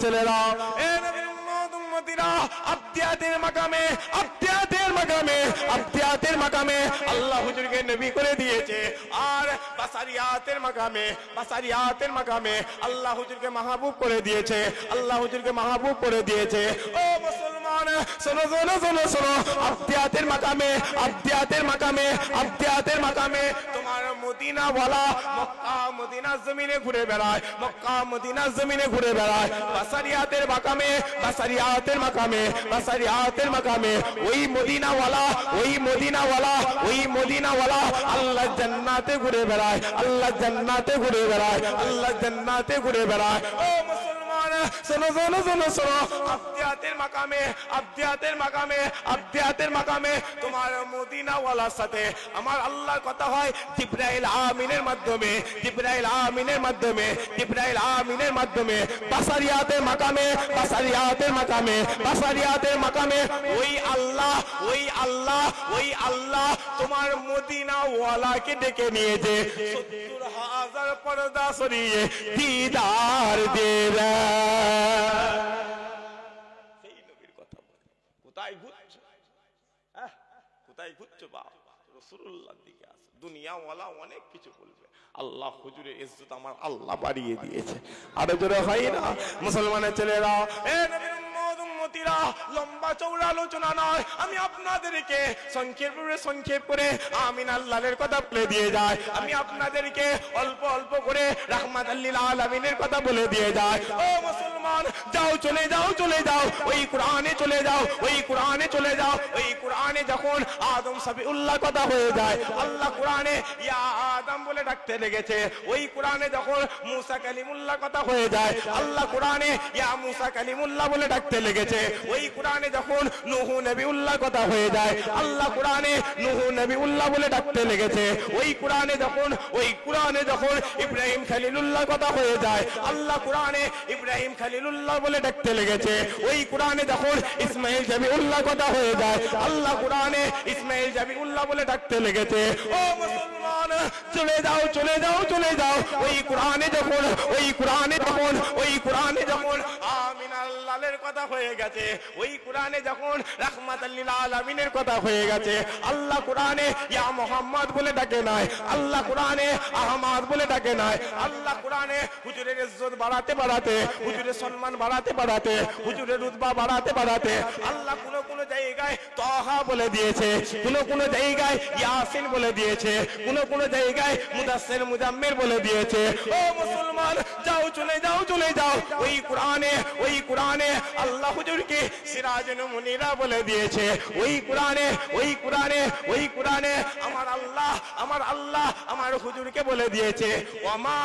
ছেলেরা এ নবীর উম্মতিরা আব্দিয়াতের মাকামে আল্লাহ হুজুরকে নবী করে দিয়েছে। আর বাসারিয়াতের মাকামে আল্লাহ হুজুরকে মাহবুব করে দিয়েছে। ও মুসলমান শোনো আব্দিয়াতের মাকামে তোমার মদিনা ওয়ালা মক্কা মদিনার জমিনে ঘুরে বেড়ায় বাসারিয়াতের মাকামে ওই মদিনাওয়ালা আল্লাহ জান্নাতে ঘুরে বেড়ায় ও মুসলমান শোনো আব্দিয়াতের মাকামে তোমার মদিনাওয়ালার সাথে আমার আল্লাহর কথা হয় জিবরাইল আমিনের মাধ্যমে বাসারিয়াতের মাকামে ওই আল্লাহ তোমার মদিনাওয়ালাকে ডেকে নিয়েছে ৭০,০০০ পর্দা সরিয়ে দিদার দেবে। সেই নবীর কথা বলে কোথায় ঘুরছো বাবা? রাসূলুল্লাহর দিকে আসো। দুনিয়াওয়ালা অনেক কিছু বলবে, আল্লাহ হুজুরের ইজ্জত আমার আল্লাহ বাড়িয়ে দিয়েছে। আরো জোরে হয় না মুসলমানের ছেলেরা? এ নবীর উম্মতিরা লম্বা চৌড়া আলোচনা নয়, আমি আপনাদেরকে সংক্ষেপ করে আমিন আল্লাহর কথা বলে দিয়ে যায়। আমি আপনাদেরকে অল্প করে রাহমাতাল লিল আলামিনের কথা বলে দিয়ে যায়। ও মুসলমান চলে যাও ওই কোরআনে যখন আদম সাবিউল্লাহ কথা হয়ে যায়, আল্লাহ কোরআনে ইয়া আদম বলে ডাকতে লেগেছে। ওই কোরআনে যখন মুসা কালিমুল্লাহ কথা হয়ে যায়, আল্লাহ কোরআনে ইয়া মুসা কালিমুল্লাহ বলে ডাকতে লেগেছে। ওই কোরআনে যখন নূহ নবিউল্লাহ কথা হয়ে যায়, আল্লাহ কোরআনে নূহ নবিউল্লাহ বলে ডাকতে লেগেছে। ওই কোরআনে যখন ইব্রাহিম খলিলুল্লাহ কথা হয়ে যায়, আল্লাহ কোরআনে ইব্রাহিম খলিলুল্লাহ বলে ডাকতে লেগেছে। ওই কোরআনে যখন ইসমাইল জাবিউল্লাহ কথা হয়ে যায়, আল্লাহ কোরআনে ইসমাইল জাবিউল্লাহ বলে ডাকতে লেগেছে। ও মুসলমান চলে যাও ওই কোরআনে যখন আমিন আল্লাহর কথা হয়ে গেছে, ওই কোরআনে যখন রাহমাতাল লিল আলামিনের কথা হয়ে গেছে, আল্লাহ কোরআনে ইয়া মুহাম্মদ বলে ডাকে নাই, আল্লাহ কোরআনে আহমদ বলে ডাকে নাই, আল্লাহ কোরআনে হুজুরের ইজ্জত বাড়াতে হুজুরের সম্মান বাড়াতে হুজুরের রুতবা বাড়াতে আল্লাহ কোন জায়গায় তাহা বলে দিয়েছে, কোন জায়গায় ইয়াসিন বলে দিয়েছে, কোন জায়গায় মুদাসসির মুজাম্মিল বলে দিয়েছে। ও মুসলমান চলে যাও ওই কোরআনে আল্লাহ হুজুরকে সিরাজুন মুনিরা বলে দিয়েছে। ওই কোরআনে আমার আল্লাহ আমার হুজুরকে বলে দিয়েছে ওয়ামা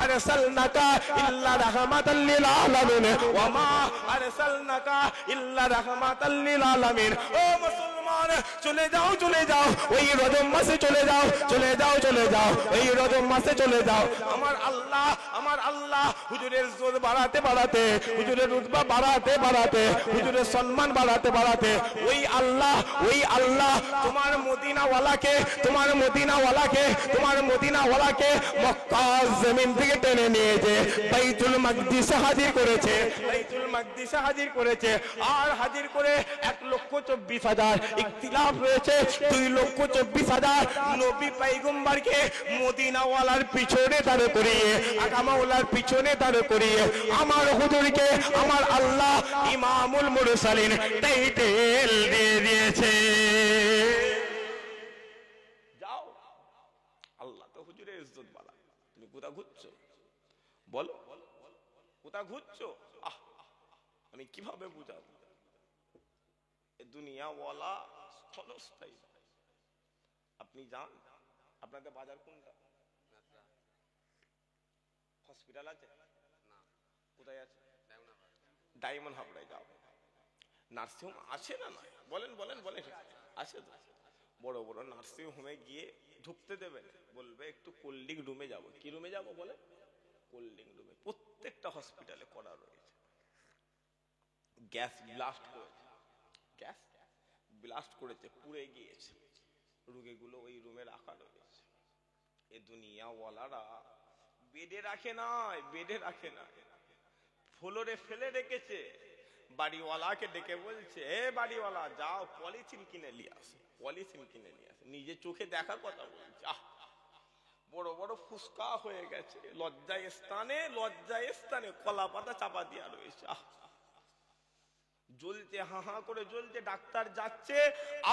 আরসালনাকা ইল্লা রাহমাতাল লিল আলামিন। ও মুসলমান চলে যাও ওই রজব মাসে চলে যাও ওই রজব মাসে চলে যাও। আমার আল্লাহ হুজুরের ইজ্জত বাড়াতে হুজুরের রুতবা বাড়াতে হুজুরের সম্মান বাড়াতে ওই আল্লাহ তোমার মদিনাওয়ালাকে মক্কা জমিন থেকে টেনে নিয়েছে, বাইতুল মাকদিসে হাজির করেছে। আর হাজির করে ১,২৪,০০০ ইখতিলাফ রয়েছে ২,২৪,০০০ নবী পয়গম্বরকে মদিনাওয়ালার পিছনে দাঁড় করিয়ে আকামাওয়ালার পিছনে দাঁড় করিয়ে আমার হুজুরকে আমার আল্লাহ ইমামুল মুরসালিন টাইটেল দিয়ে দিয়েছে। যাও, আল্লাহ তো হুজুরের ইজ্জত বাড়ায়, তুমি কোথা ঘুরছো বলো? কোথা ঘুরছো? আমি কিভাবে বুঝাবো? দুনিয়াওয়ালা ক্ষণস্থায়ী। আপনি যান, আপনাদের বাজার কোনটা? হসপিটাল আছে? কোথায় আছে? ডায়মন্ড হাবড়ায় যাও। নার্সিং হোম আছে না? নয় বলেন আছে তো। বড় নার্সিং হোমে গিয়ে ঢুকতে দেবেন, বলবে একটু কোল্ড ড্রিঙ্ক রুমে যাবো। কি রুমে যাবো বলে? কোল্ড ড্রিঙ্ক রুমে। প্রত্যেকটা হসপিটালে করা রয়েছে। গ্যাস ব্লাস্ট করেছে, পুড়ে গিয়েছে, রোগীগুলো ওই রুমে রাখা রয়েছে। এ দুনিয়াওয়ালারা বেডে রাখে না, ফ্লোরে ফেলে রেখেছে। বাড়িওয়ালাকে ডেকে বলছে, এ বাড়িওয়ালা যাও পলিথিন কিনে নিয়ে আসো, পলিথিন কিনে নিয়ে আসো। নিজে চোখে দেখা কথা বলছে, আহ বড় বড় ফুসকা হয়ে গেছে, লজ্জায় স্থানে কলা পাতা চাপা দিয়া রয়েছে। আহ জ্বলছে, হা হা করে জ্বলছে। ডাক্তার যাচ্ছে,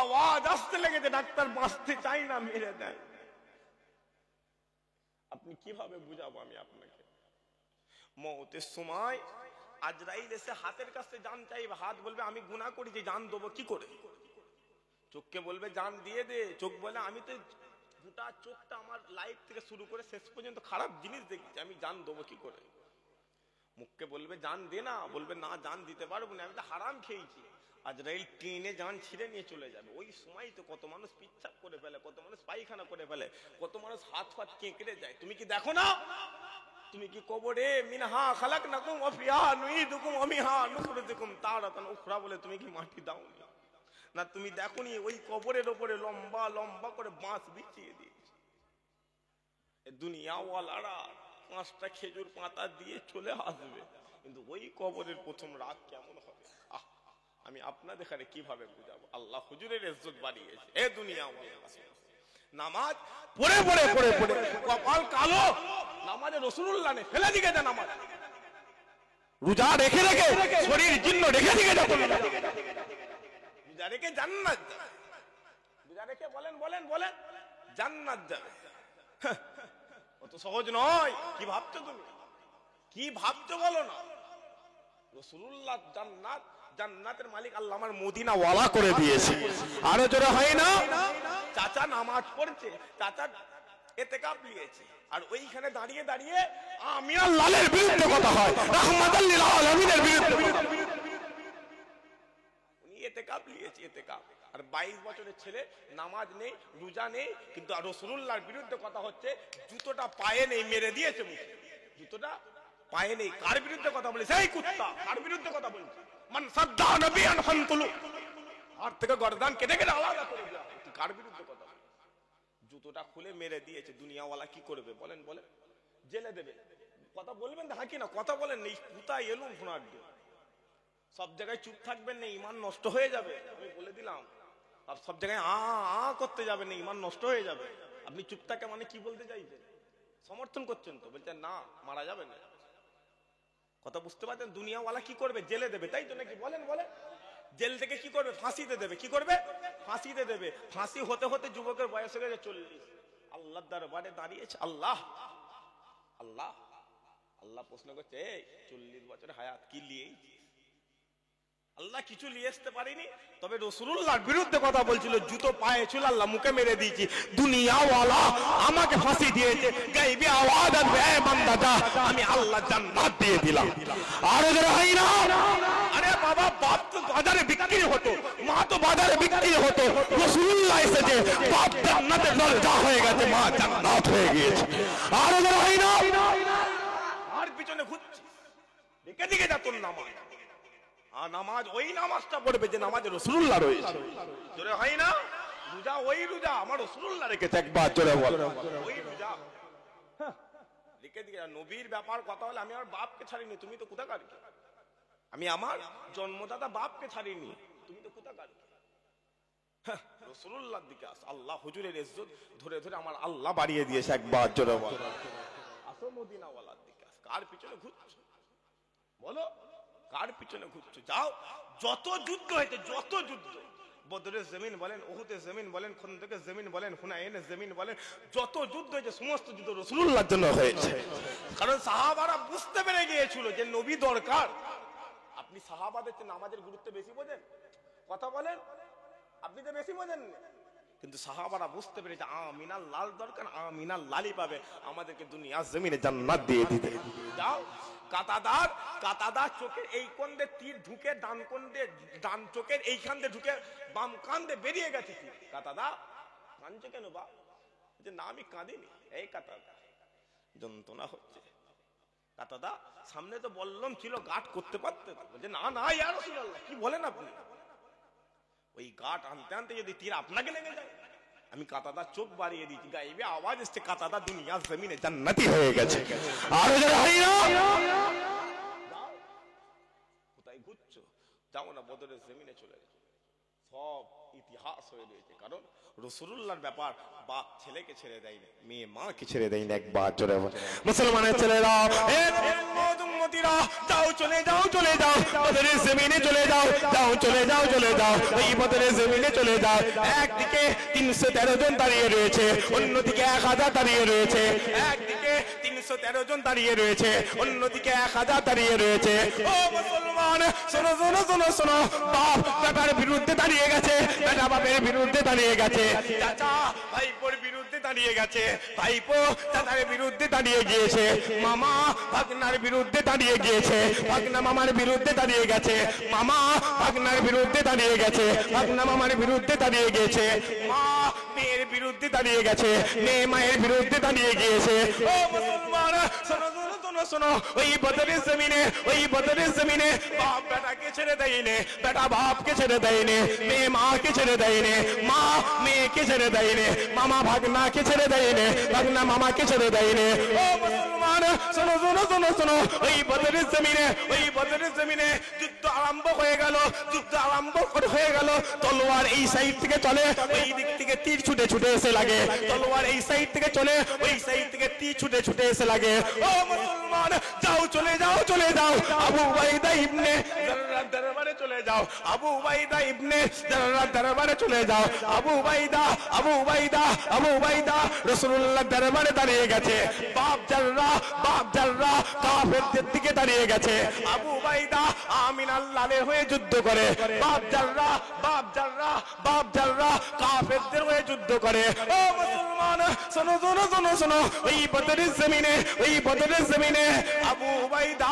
আওয়াজ আসতে লেগেছে, ডাক্তার বাঁচতে চাই না, মেরে দেয়। আপনি কিভাবে বুঝাবো আমি আপনাকে? মওতের সময় আজরাইল এসে হাতের কাছে জান চাইবে, হাত বলবে আমি গুনাহ করেছি, জান দেবো কি করে? চোখকে বলবে জান দিয়ে দে, চোখ বলে আমি তো গোটা চোখটা আমার লাইফ থেকে শুরু করে শেষ পর্যন্ত খারাপ জিনিস দেখছি, আমি জান দেবো কি করে? মুখকে বলবে জান দে না, বলবে না জান দিতে পারবো না, আমি তো হারাম খেয়েছি। আজরাইল টেনে জান ছিঁড়ে নিয়ে চলে যাবে। ওই সময় তো কত মানুষ পিচ্ছাপ করে ফেলে, কত মানুষ পায়খানা করে ফেলে, কত মানুষ হাত ফাত কেঁকড়ে যায়। তুমি কি দেখো না? তুমি কি কবরে মিনহা খালাকনাকুম ওয়া ফিহা নুঈদুকুম ওয়া মিনহা নুখরিজুকুম তারাতান উখরা বলে তুমি কি মাটি দাওনি? না তুমি দেখোনি ওই কবরের উপরে লম্বা লম্বা করে বাঁশ বিছিয়ে দিয়েছে। এই দুনিয়াওয়ালারা 5টা খেজুর পাতা দিয়ে চলে আসবে, কিন্তু ওই কবরের প্রথম রাত কেমন হবে? আহ আমি আপনাদের এখানে কিভাবে বুঝাবো? আল্লাহ হুজুরের ইজ্জত বাড়িয়েছে। এ দুনিয়াওয়ালা নামাজ পড়ে পড়ে পড়ে পড়ে কপাল কালো, নামাজে রাসূলুল্লাহ নে ফেলে দিকে দেন। নামাজ রোজা রেখে রেখে শরীর জীর্ণ রেখে দিকে যাবে, রোজা রেখে জান্নাত যাবে, রোজা রেখে বলেন বলেন বলেন জান্নাত যাবে। অত সহজ নয়। কি ভাবছো তুমি? কি ভাবছো বলো না? রাসূলুল্লাহ জান্নাত, জান্নাতের মালিক আল্লাহ আমার মদিনা ওয়ালা করে দিয়েছে। আরো জোরে হয় না? চাচা নামাজ পড়ছে, চাচা ইতিকাফ নিয়েছে, আর ওইখানে দাঁড়িয়ে দাঁড়িয়ে আমিনা লালের বিরুদ্ধে কথা হয়, রাহমাতাল লিল আলামিনের বিরুদ্ধে। উনি ইতিকাফ নিয়েছে, ইতিকাফ। আর 22 বছরের ছেলে নামাজ নেই, রোজা নেই, কিন্তু রাসূলুল্লাহর বিরুদ্ধে কথা হচ্ছে। জুতোটা পায়ে নেই, মেরে দিয়েছে মুখে। জুতোটা পায়ে নেই, কার বিরুদ্ধে কথা বলে? সেই কুত্তা কার বিরুদ্ধে কথা বলছে? মান সাদ্দা নবিয়ান ফানতুলু, আর থেকে গর্দান কেটে কেটে আলাদা করে দেওয়া। কার বিরুদ্ধে কথা বলে? জুতোটা খুলে মেরে দিয়েছে। দুনিয়াওয়ালা কি করবে বলেন বলেন? জেলে দেবে। কথা বলবেন না, হাকি না কথা বলেন নেই, কুতায় এলুম ঘোড়ার দিয়ে। সব জায়গায় চুপ থাকবেন না, ইমান নষ্ট হয়ে যাবে। আমি বলে দিলাম, আর সব জায়গায় আ করতে যাবেন না, ইমান নষ্ট হয়ে যাবে। আপনি চুপ থাকে মানে কি বলতে চাইছেন? সমর্থন করছেন তো? বলছেন না মারা যাবে না। কথা বুঝতে পারছেন? দুনিয়াওয়ালা কি করবে? জেলে দেবে, তাই তো নাকি? বলেন বলেন। জেল থেকে কি করবে? ফাঁসিতে দেবে। কি করবে? ফাঁসিতে দেবে। ফাঁসি হতে হতে যুবকের বয়স হয়ে গেছে 40। আল্লাহর দরবারে দাঁড়িয়েছে। আল্লাহ আল্লাহ আল্লাহ প্রশ্ন করছে, এই 40 বছর হায়াত কি লিয়েছি? আল্লাহ কিছু নিয়ে আসতে পারিনি, তবে রাসূলুল্লাহর বিরুদ্ধে কথা বলছিল, জুতো পায়ে ছিল, আল্লাহ মুখে মেরে দিয়েছি। দুনিয়াওয়ালা আমাকে ফাঁসি দিয়েছে, গায়বি আওয়াজ আসবে, এ বান্দা যা, আমি আল্লাহ জান্নাত দিয়ে দিলাম। আর ওদের হয় না? আরে বাবা, বাপ তো বাজারে বিক্রি হতো, মা তো বাজারে বিক্রি হতো, রাসূলুল্লাহ এসেছে, বাপ জান্নাতের দরজা হয়ে গেছে, মা জান্নাত হয়ে গিয়েছে। আর ওদের হয় না? আর পিছনে ঘুরছি, দিকে দিকে যা তোর নামাজ। আর নামাজ ওই নামাজটা পড়বে যে নামাজে রাসূলুল্লাহ রয়েছে। জোরে হয় না? রোজা ওই রোজা আমার রাসূলুল্লাহ রেখেছে। একবার জোরে বল, ওই রোজা। দিকে দিকে নবীর ব্যাপার কথা হলে আমি আমার বাপকে ছাড়িনি, তুমি তো কোথাকার? আমি আমার জন্মদাতা বাপকে ছাড়িনি, তুমি তো কোথাকার? রাসূলুল্লাহর দিকে আস। আল্লাহ হুজুরের ইজ্জত ধরে ধরে আমার আল্লাহ বাড়িয়ে দিয়েছে। একবার জোরে বল, আসো মদিনাওয়ালার দিকে আস। কার পিছনে ঘুরছো বলো? কার পিছনে ঘুরছো? যাও। যত যুদ্ধ হয়েছে, যত যুদ্ধ, বদরের জমিন বলেন, উহুদের জমিন বলেন, খন্দকের জমিন বলেন, হুনাইনের জমিন বলেন, যত যুদ্ধ হয়েছে সমস্ত যুদ্ধ রাসূলুল্লাহর জন্য হয়েছে। কারণ সাহাবারা বুঝতে পেরে গিয়েছিল যে নবী দরকার। আপনি সাহাবাদের চেয়ে নামাজের গুরুত্ব বেশি বোঝেন? কথা বলেন, আপনি তো বেশি বোঝেন। কিন্তু সাহাবারা বুঝতে পেরেছে আমিনার লাল দরকার, আমিনার লালই পাবে আমাদেরকে দুনিয়ার জমিনে জান্নাত দিয়ে দিতে। যাও। কাতাদার চোখের এই কোণ দিয়ে তীর ঢুকে, ডান কোণ দিয়ে, ডান চোখের এইখান দিয়ে ঢুকে বাম কান দিয়ে বেরিয়ে গেছে তীর। কাতাদা কাঁদছো কেন বা? যে না আমি কাঁদিনি। এই কাতাদা যন্ত্রণা হচ্ছে। কাতাদা সামনে তো বললাম ছিল গার্ড করতে পারতে, বলছে না না ইয়া রাসূলুল্লাহ। কি বলেন আপনি? ওই গার্ড আনতে আনতে যদি তীর আপনাকে লেগে যায়? আমি কাতাদার চোখ বাড়িয়ে দিয়েছি, গায়েবে আওয়াজ এসছে, কাতাদা দুনিয়ার জমিনে জান্নাতি হয়ে গেছে। আর কোথায় ঘুরছো? যাও না, বদরের জমিনে চলে যাও। সব ইতিহাস হয়ে রয়েছে। কারণ রাসূলুল্লাহর ব্যাপার বাপ ছেলেকে ছেড়ে দেয় না, মেয়ে মাকে ছেড়ে দেয় না। একবার জোরে মুসলমানের ছেলেরা, এ উম্মতিরা, যাও চলে যাও, চলে যাও বদরের জমিনে চলে যাও, যাও চলে যাও, চলে যাও এই বদরের জমিনে চলে যাও। একদিকে 313 জন দাঁড়িয়ে রয়েছে, অন্যদিকে 1000 দাঁড়িয়ে রয়েছে। একদিকে 313 জন দাঁড়িয়ে রয়েছে, অন্যদিকে 1000 দাঁড়িয়ে রয়েছে। ও মুসলমান, শোনো শোনো শোনো শোনো, বাপ বেটার বিরুদ্ধে দাঁড়িয়ে গেছে, বেটা বাপের বিরুদ্ধে দাঁড়িয়ে গেছে, চাচা ভাইপোর বিরুদ্ধে দাঁড়িয়ে গেছে, ভাইপো চাচার বিরুদ্ধে দাঁড়িয়ে গিয়েছে, মামা ভাগনার বিরুদ্ধে দাঁড়িয়ে গিয়েছে, ভাগনা মামার বিরুদ্ধে দাঁড়িয়ে গেছে, মামা ভাগনার বিরুদ্ধে দাঁড়িয়ে গেছে, ভাগনা মামার বিরুদ্ধে দাঁড়িয়ে গিয়েছে, মা মেয়ের বিরুদ্ধে দাঁড়িয়ে গেছে, মেয়ে মায়ের বিরুদ্ধে দাঁড়িয়ে গিয়েছে। ও মুসলমান, শোনো শোনো শোনো শোনো, ওই বদরের জমিনে, ওই বদরের জমিনে বাপ বেটাকে ছেড়ে দেয়নি, বেটা বাপকে ছেড়ে দেয়নি, মেয়ে মাকে ছেড়ে দেয়নি, মা মেয়েকে ছেড়ে দেয়নি, মামা ভাগনাকে ছেড়ে দেয়নি, ভাগনা মামাকে ছেড়ে দেয়নি। ও মুসলমান, শোনো শোনো শোনো শোনো, ওই বদরের জমিনে, ওই বদরের জমিনে যুদ্ধ আরম্ভ হয়ে গেল, যুদ্ধ আরম্ভ হয়ে গেল। তলোয়ার এই সাইড থেকে চলে, ওই দিক থেকে তীর ছুটে ছুটে এসে লাগে, তলোয়ার এই সাইড থেকে চলে, ওই সাইড থেকে তীর ছুটে ছুটে এসে লাগে। ও মুসলমান, যাও চলে যাও, চলে যাও আবু উবাইদা ইবনে জাররার দরবারে চলে যাও, আবু উবাইদা ইবনে জাররার দরবারে চলে যাও। আবু উবাইদা, আবু উবাইদা, আবু উবাইদা রাসূলুল্লাহর দরবারে দাঁড়িয়ে গেছে। বাপ জাররা, বাপ জাররা কাফেরদের দিকে দাঁড়িয়ে গেছে। আবু উবাইদা আমিনার লালে হয়ে যুদ্ধ করে, বাপ জাররা, বাপ জাররা, বাপ জাররা কাফেরদের হয়ে যুদ্ধ করে। ও মুসলমান, শোনো শোনো শোনো শোনো, ওই বদরের জমিনে, ওই বদরের জমিনে আবু উবাইদা,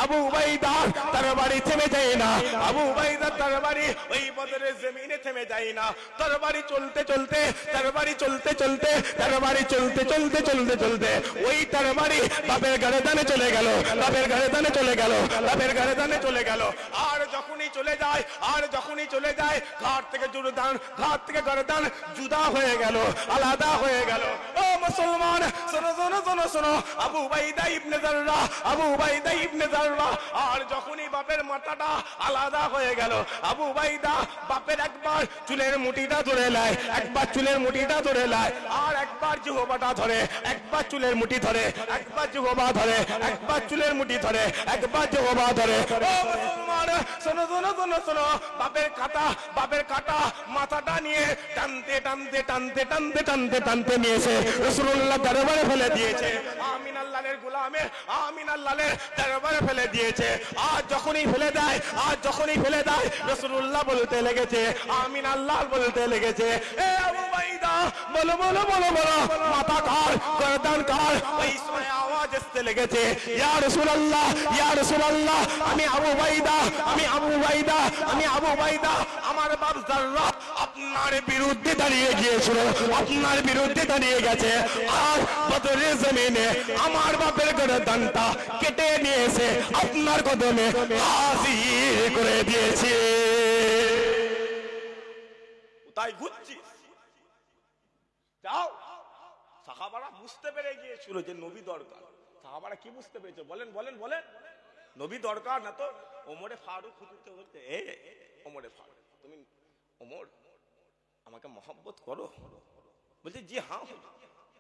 আবু উবাইদা তরবারি থেমে যায় না, আবু উবাইদা তরবারি ওই বদরের জমিনে থেমে যায় না। তরবারি চলতে চলতে, তরবারি চলতে চলতে, তরবারি চলতে চলতে চলতে চলতে ওই তরবারি বাপের গর্দানে চলে গেল, বাপের গর্দানে চলে গেল, বাপের গর্দানে চলে গেল। আর যখনই চলে যায়, আর যখনই চলে যায়, ঘাট থেকে জুরদান, ঘাট থেকে গর্দান জুদা হয়ে গেল, আলাদা হয়ে গেল। ও মুসলমান, শোনো শোনো শোনো শোনো, আবু উবাইদা ইবনে জাররা, আবু উবাইদা ইবনে জাররা আর যখনই বাপের মাথাটা আলাদা হয়ে গেল, আবু উবাইদা বাপের একবার চুলের মুঠিটা ধরে নেয়, একবার চুলের মুঠিটা ধরে নেয়, আর একবার জিহ্বাটা ধরে, একবার চুলের মুঠি ধরে, একবার জিহ্বা ধরে, একবার চুলের মুঠি ধরে, একবার জিহ্বা ধরে। ও মুসলমান, শোনো শোনো শোনো শোনো, বাপের কাটা, বাপের কাটা মাথাটা নিয়ে টানতে টানতে টানতে টানতে টানতে টানতে নিয়েছে রাসূলুল্লাহ দরবারে ফেলে দিয়েছে। আমিন আল্লাহর গোলামে, আমিন আল্লাহর দরবারে ফেলে দিয়েছে। আর যখনই ফেলে দেয়, আর যখনই ফেলে দেয় রাসূলুল্লাহ বলতে লেগেছে, আমিন আল্লাহ বলতে লেগেছে, এ আবু উবাইদা বলো বলো বলো বলো, মাথা কার, গর্দান কার। ওই সময় আওয়াজ আসতে লেগেছে, ইয়া রাসূলুল্লাহ, ইয়া রাসূলুল্লাহ, আমি আবু উবাইদা, আমি আবু উবাইদা, আমি আবু উবাইদা, আমার বাপ জাররা আপনার বিরুদ্ধে দাঁড়িয়ে গিয়েছিল, আপনার বিরুদ্ধে দাঁড়িয়ে গেছে, আর বদরের জমিনে আমার বাপের গর্দানটা কেটে নিয়েছে, আপনার কদমে হাজির করে দিয়েছে। তাই ঘুরছিস, যাও। সাহাবারা বুঝতে পেরে গিয়েছিল যে নবী দরকার। সাহাবারা কি বুঝতে পেরেছে বলেন বলেন বলেন? নবী দরকার না তো ওমরে ফারুক হুজুরকে বলতে, এ ওমরে ফারুক, তুমি ওমর আমাকে মহব্বত করো? বলছে জি হ্যাঁ।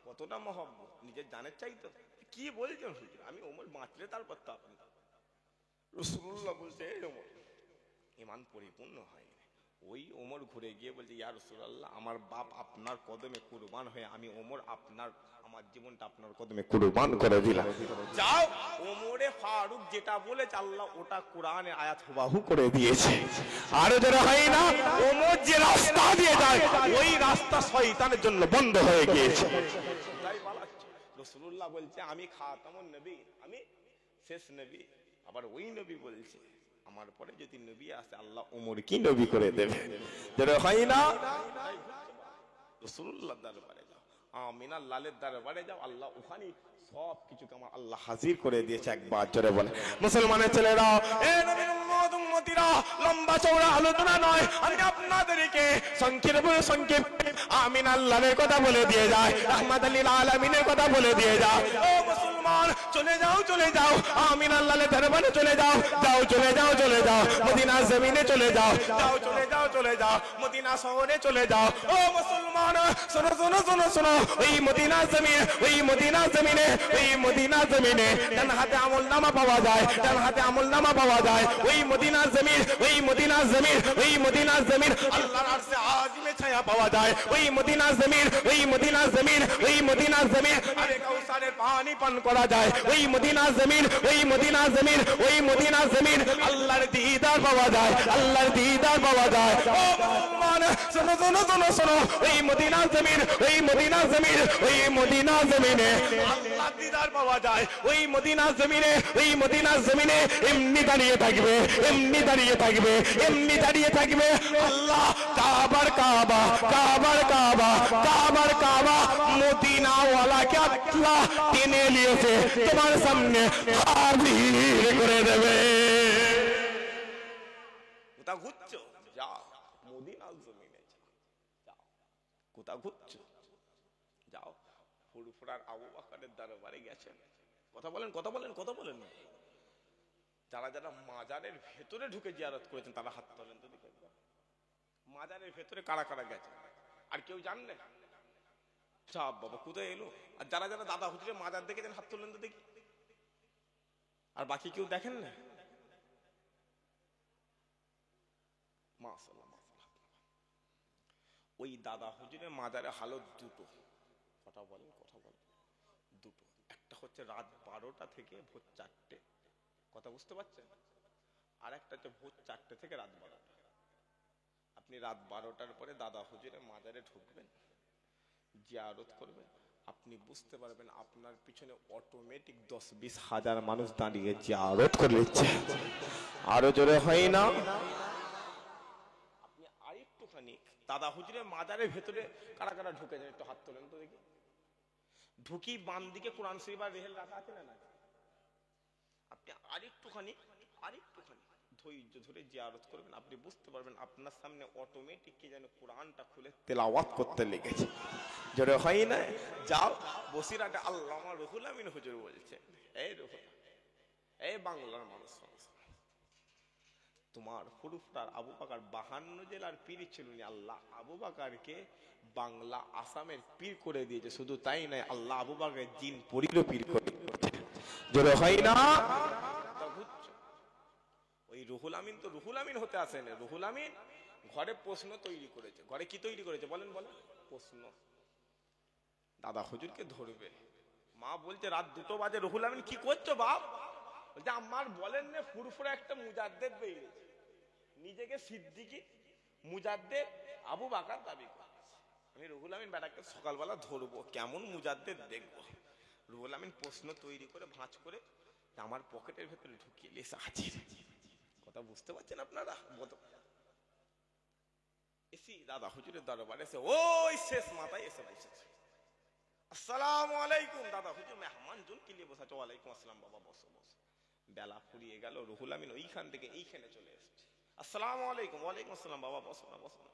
কতটা মহব্বত, নিজের জানের চাইতো? কি বলছেন হুজুর, আমি ওমর বাঁচলে তারপর তো আপনি। রাসূলুল্লাহ বলছে, এই ওমর ঈমান পরিপূর্ণ হয়নি। ওই ওমর ঘুরে গিয়ে বলছে, ইয়া রাসূলুল্লাহ, আমার বাপ আপনার কদমে কুরবান হয়ে আমি ওমর আপনার, আমার জীবনটা আপনার কদমে কুরবান করে দিলাম। যাও, ওমরে ফারুক যেটা বলেছে আল্লাহ ওটা কোরআনে আয়াত হুবাহু করে দিয়েছে। আর যারা হয় না, ওমর যে রাস্তা দিয়ে যায় ওই রাস্তা শয়তানের জন্য বন্ধ হয়ে গিয়েছে। তাই বলাচ্ছে রাসূলুল্লাহ বলছে, আমি খাতামুন নবী, আমি শেষ নবী। আবার ওই নবী বলছে, আমার পরে যদি নবী আসে আল্লাহ ওমর কি নবী করে দেবে। যারা হয় না, রাসূলুল্লাহ দরবারে যাও, আমিন আল্লাহর দরবারে যাও, আল্লাহ ওখানে সব কিছুকে আমার আল্লাহ হাজির করে দিয়েছে। একবার জোরে বলে মুসলমানের ছেলেরা, এ নবীর উম্মত উম্মতিরা, লম্বা চওড়া আলোচনা নয়, আমি আপনাদেরকে সংক্ষেপে সংক্ষেপে আমিন আল্লাহর কথা বলে দিয়ে যায়, রাহমাতুল লিল আলামিনের কথা বলে দিয়ে যায়। ও মুসলমান, চলে যাও চলে যাও আমিন আল্লাহর দরবারে চলে যাও যাও চলে যাও চলে যাও মদিনার জমিনে চলে যাও যাও চলে যাও চলে যাও মদিনা শহরে চলে যাও ও মুসলমান শোনো শোনো শোনো শোনো ওই মদিনা জমিনে ওই মদিনা জমিনে ওই মদিনা জমিনে ডান হাতে আমলনামা পাওয়া যায় ডান হাতে আমলনামা পাওয়া যায় ওই মদিনা জমিন ওই মদিনা জমিন ওই মদিনা জমিন আল্লাহর আরশে আজিমে ছায়া পাওয়া যায় ওই মদিনা জমিন ওই মদিনা জমিন ওই মদিনা জমিন আরে কাউসারের পানি পান করা যায় ওই মদিনা জমিন ওই মদিনা জমিন ওই মদিনা জমিন আল্লাহর দিদার পাওয়া যায় আল্লাহর দিদার পাওয়া যায় ও মুসলমান শোনো শোনো শোনো শোনো ওই মদিনা জমিন ওই মদিনা জমিন ওই মদিনা জমিনে আল্লাহর দিদার পাওয়া যায় ওই মদিনা জমিনে ওই মদিনা জমিনে এমনি দাঁড়িয়ে থাকবে এমনি দাঁড়িয়ে থাকবে এমনি দাঁড়িয়ে থাকবে আল্লাহ কাবার কাবা কাবার কাবা কাবার কাবা মদিনা ওয়ালাকে আল্লাহ টেনে নিয়েছে তোমার সামনে হাজির করে দেবে কোথা ঘুরছো যাও মদিনার জমিনে যাও কোথা ঘুরছো যাও ফুরফুরার আবু বকরের দরবারে গেছেন কথা বলেন কথা বলেন কথা বলেন যারা যারা মাজারের ভেতরে ঢুকে জিয়ারত করেছেন তারা হাত তোলেন তো দেখে মাজারের ভেতরে কারা কারা গেছে আর কেউ জানলে সব বাবা কোথায় এলো আর যারা যারা দাদা হুজুরের মাজার দেখেছেন হাত তোলেন তো দেখি আর বাকি কেউ দেখেন না মাশাআল্লাহ ওই দাদা হুজুরের মাজারে হালত দুটো কথা বলেন দুটো একটা হচ্ছে রাত 12টা থেকে ভোর 4টে কথা বুঝতে পারছেন আর একটা হচ্ছে ভোর 4টে থেকে রাত 12টা আপনি রাত 12টার পরে দাদা হুজুরের মাজারে ঢুকবেন জিয়ারত করবেন আপনি বুঝতে পারবেন আপনার পিছনে অটোমেটিক 10-20 হাজার মানুষ দাঁড়িয়ে জিয়ারত করে নিচ্ছে আরো জোরে হয় না আপনি আরেকটুখানি দাদা হুজুরের মাজারের ভেতরে কারা কারা ঢুকে যায় একটু হাত তোলেন তো দেখি ঢুকি বাম দিকে কোরআন শরীফ আর রেহেল রাখা আছে না না আপনি আরেকটুখানি ধৈর্য ধরে জিয়ারত করবেন আপনি বুঝতে পারবেন আপনার সামনে অটোমেটিক কি যেন কোরআনটা খুলে তেলাওয়াত করতে লেগেছে জোরে হয় না যাও বসিরহাটে আল্লামা রুহুল আমিন হুজুর বলছে এই রুহুল এই বাংলার মানুষ তোমার ফুরফুরার আবু বকর 52 জেলার পীর ছিলেন আল্লাহ আবু বকরকে বাংলা আসামের পীর করে দিয়েছে শুধু তাই নয় আল্লাহ আবু বকরের জিন পরীরও পীর করে দিয়েছে জোরে হয় না ওই রুহুল আমিন তো রুহুল আমিন হতে আসেন রুহুল আমিন ঘরে প্রশ্ন তৈরি করেছে ঘরে কি তৈরি করেছে বলেন বলেন প্রশ্ন দাদা হুজুরকে ধরবে মা বলছে রাত 2টো বাজে রুহুল আমিন কি করছো বাপ বলছে আমার বলেন না ফুরফুরা একটা মুজাদ্দেদ বেরিয়েছে নিজেকে সিদ্দিকি মুজাদ্দেদ আবু বকর দাবি করে আমি রুহুল আমিন বেটাকে সকালবেলা ধরবো কেমন মুজাদ্দেদ দেখবো রুহুল আমিন প্রশ্ন তৈরি করে ভাঁজ করে আমার পকেটের ভেতরে ঢুকিয়ে লেসা হাজির কথা বুঝতে পারছেন আপনারা এসি দাদা হুজুরের দরবারে এসে ওই শেষ মাথায় এসে বসেছে আসসালামু আলাইকুম দাদা হুজুর মেহমান জন কি লিয়ে বসেছে ওয়ালাইকুম আসসালাম বাবা বসো বসো বেলা ফুরিয়ে গেল রুহুল আমিন ওইখান থেকে এইখানে চলে এসেছে আসসালামু আলাইকুম ওয়ালাইকুম আসসালাম বাবা বসো না বসো না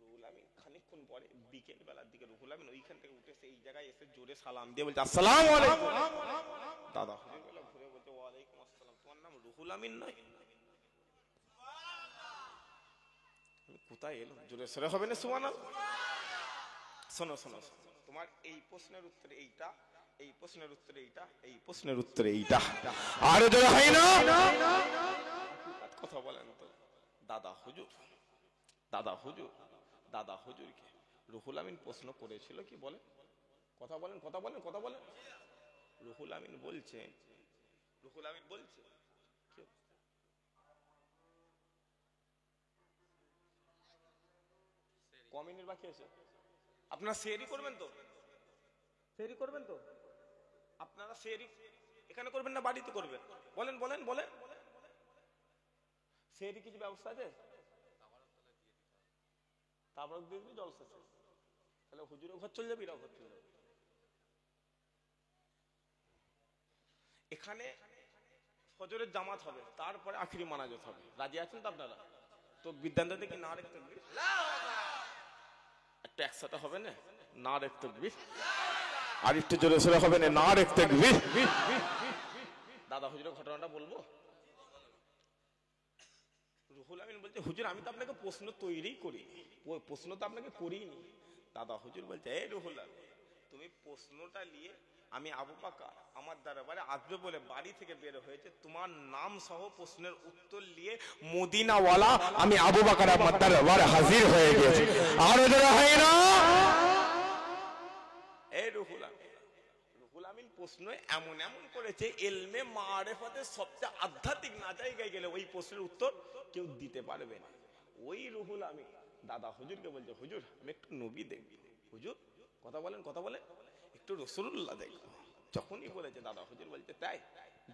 রুহুল আমিন খানিকক্ষণ পরে বিকেল বেলার দিকে রুহুল আমিন ওইখান থেকে উঠে এই জায়গায় এসে জোরে সালাম দিয়ে বলছে আসসালামু আলাইকুম দাদা হুজুর বেলা ঘুরে বলছে ওয়ালাইকুম আসসালাম তোমার নাম রুহুল আমিন নয় কোথায় এলো জোরে সরে হবে না সুবহানাল্লাহ শোনো শোনো তোমার এই প্রশ্নের উত্তরে এইটা এই প্রশ্নের উত্তরে এইটা এই প্রশ্নের উত্তরে এইটা আর জোরে হয় না কথা বলেন তো দাদা হুজুরকে রুহুল আমিন প্রশ্ন করেছিল কি বলে কথা বলেন রুহুল আমিন বলছে কমিনের বাকি আছে আপনারা শেয়ারই করবেন তো আপনারা শেয়ারই এখানে করবেন না বাড়িতে করবেন বলেন শেয়ারই কিছু ব্যবস্থা আছে তারপর দিয়ে দিবি জলসা তাহলে হুজুরের ঘর চলে যাবে এরাও ঘর চলে যাবে এখানে ফজরের জামাত হবে তারপরে আখিরি মানাজাত হবে রাজি আছেন তো আপনারা তো বিদ্যান্ত দেখি না রেখতে একটা একসাথে হবে না রেখতে আর একটু জোরে সোরে হবে না, নারে তাকবীর। দাদা হুজুরের ঘটনাটা বলবো। রুহুল আমিন বলছে, হুজুর আমি তো আপনাকে প্রশ্ন তৈরি করি, প্রশ্ন তো আপনাকে করিনি। দাদা হুজুর বলছে, এই রুহুল আমিন, তুমি প্রশ্নটা নিয়ে আমি আবু বকর আমার দরবারে আসবে বলে বাড়ি থেকে বের হয়েছে, তোমার নাম সহ প্রশ্নের উত্তর নিয়ে মদিনাওয়ালা আমি আবু বকর আমার দরবারে হাজির হয়ে গেছি। আর ওদের হয় না এই রুহুল আমিন, রুহুল আমিন প্রশ্ন এমন এমন করেছে, ইলমে মারিফাতের সবচেয়ে আধ্যাত্মিক না জায়গায় গেলে ওই প্রশ্নের উত্তর কেউ দিতে পারবে না। ওই রুহুল আমিন দাদা হুজুরকে বলছে, হুজুর আমি একটু নবী দেখবি। হুজুর কথা বলেন, কথা বলে একটু রাসূলুল্লাহ দেখবো। যখনই বলেছে দাদা হুজুর বলছে, তাই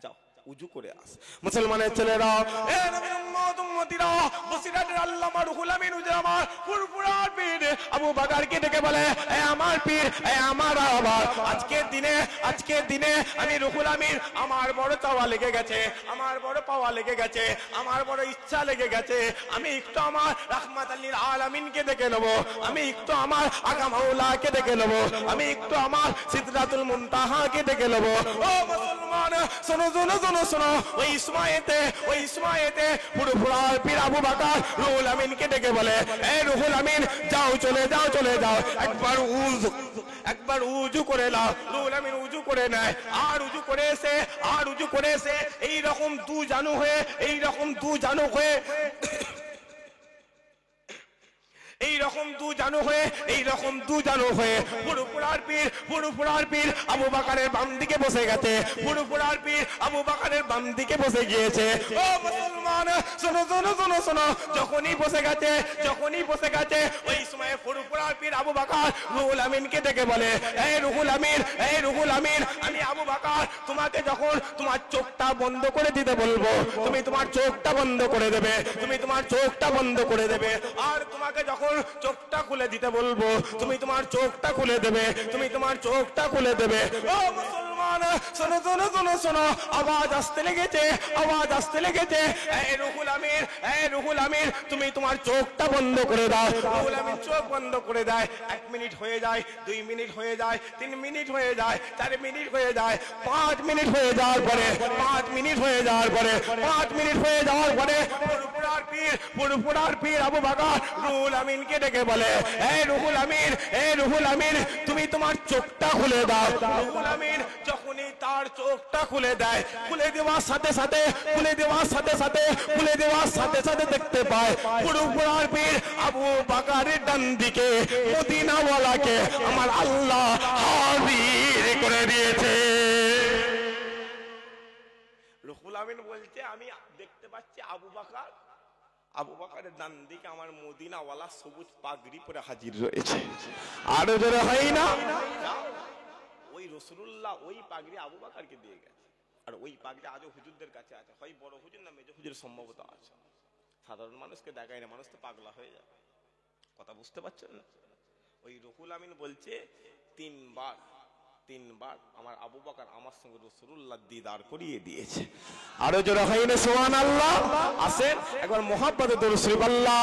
যাও উজু করে আস। মুসলমানের ছেলেরা, এ নবীর উম্মত উম্মতিরা, বসিরাতের আল্লামা রুহুল আমিন হুজুর আমার ফুরফুরার পীর আবু বকরকে ডেকে বলে, এ আমার পীর, এ আমার আবার আজকের দিনে আমি রুহুল আমিন আমার বড় চাওয়া লেগে গেছে, আমার বড় পাওয়া লেগে গেছে, আমার বড় ইচ্ছা লেগে গেছে, আমি একটু আমার রাহমাতাল লিল আলামিনকে দেখে নেব, আমি একটু আমার আকা মাওলাকে দেখে নেব, আমি একটু আমার সিদরাতুল মুনতাহাকে দেখে নেব। ও মুসলমান শোনো শোনো শোনো শোনো, ওই ইসমাইতে ফুরফুরার পীর আবু বকর রুহুল আমিনকে ডেকে বলে, এ রুহুল আমিন যাও চলে যাও, একবার উজু করে নাও। রুহুল আমিন উজু করে নেয়, আর উজু করে এসে এইরকম দু জানু হয়ে এইরকম দু জানু হয়ে ফুরফুরার পীর আবু বকরের বাম দিকে বসে গেছে, ফুরফুরার পীর আবু বকরের বাম দিকে বসে গিয়েছে। ও মুসলমান শোনো শোনো শোনো শোনো, যখনই বসে গেছে ওই সময় ফুরফুরার পীর আবু বকর রুহুল আমিনকে ডেকে বলে, এই রুহুল আমিন আমি আবু বকর তোমাকে যখন তোমার চোখটা বন্ধ করে দিতে বলবো, তুমি তোমার চোখটা বন্ধ করে দেবে, আর তোমাকে যখন চোখটা খুলে দিতে বলবো, তুমি তোমার চোখটা খুলে দেবে। ও মুসলমান শোনো শোনো শোনো শোনো, আওয়াজ আসতে লেগেছে, এই রুহুল আমিন তুমি তোমার চোখটা বন্ধ করে দাও। রুহুল আমিন চোখ বন্ধ করে দেয়। 1 মিনিট হয়ে যায়, 2 মিনিট হয়ে যায়, 3 মিনিট হয়ে যায়, 4 মিনিট হয়ে যায়, 5 মিনিট হয়ে যাওয়ার পরে ফুরফুরার পীর আবু বকর রুহুল আমিনকে ডেকে বলে, এই রুহুল আমিন তুমি তোমার চোখটা খুলে দাও। রুহুল আমিন যখনই তার চোখটা খুলে দেয়, খুলে দেওয়ার সাথে সাথে দেখতে পায় ফুরফুরার পীর আবু বকরের ডান দিকে মদিনাওয়ালাকে আমার আল্লাহ হাজির করে দিয়েছে। রুহুল আমিন বলছে, আমি দেখতে পাচ্ছি আবু বকরের ডান দিকে আমার মদিনাওয়ালা সবুজ পাগড়ি পরে হাজির রয়েছে। আরো জোরে হয় না? ওই রাসূলুল্লাহ ওই পাগড়ি আবু বকরকে দিয়ে গেছে, আর ওই পাগড়ি আজও হুজুরদের কাছে আছে, হয় বড় হুজুর না মেজো হুজুর সম্ভবত আছে। সাধারণ মানুষকে দেখায় না, মানুষ তো পাগলা হয়ে যায়। কথা বুঝতে পারছেন না? ওই রুহুল আমিন বলছে, তিনবার আমার আবু বকর আমার সঙ্গে রাসূলুল্লাহ দিদার করিয়ে দিয়েছে। আরো জোরে হয় না সুবহানাল্লাহ? আসেন একবার মুহাব্বতে দরুদ শরীফ আল্লাহ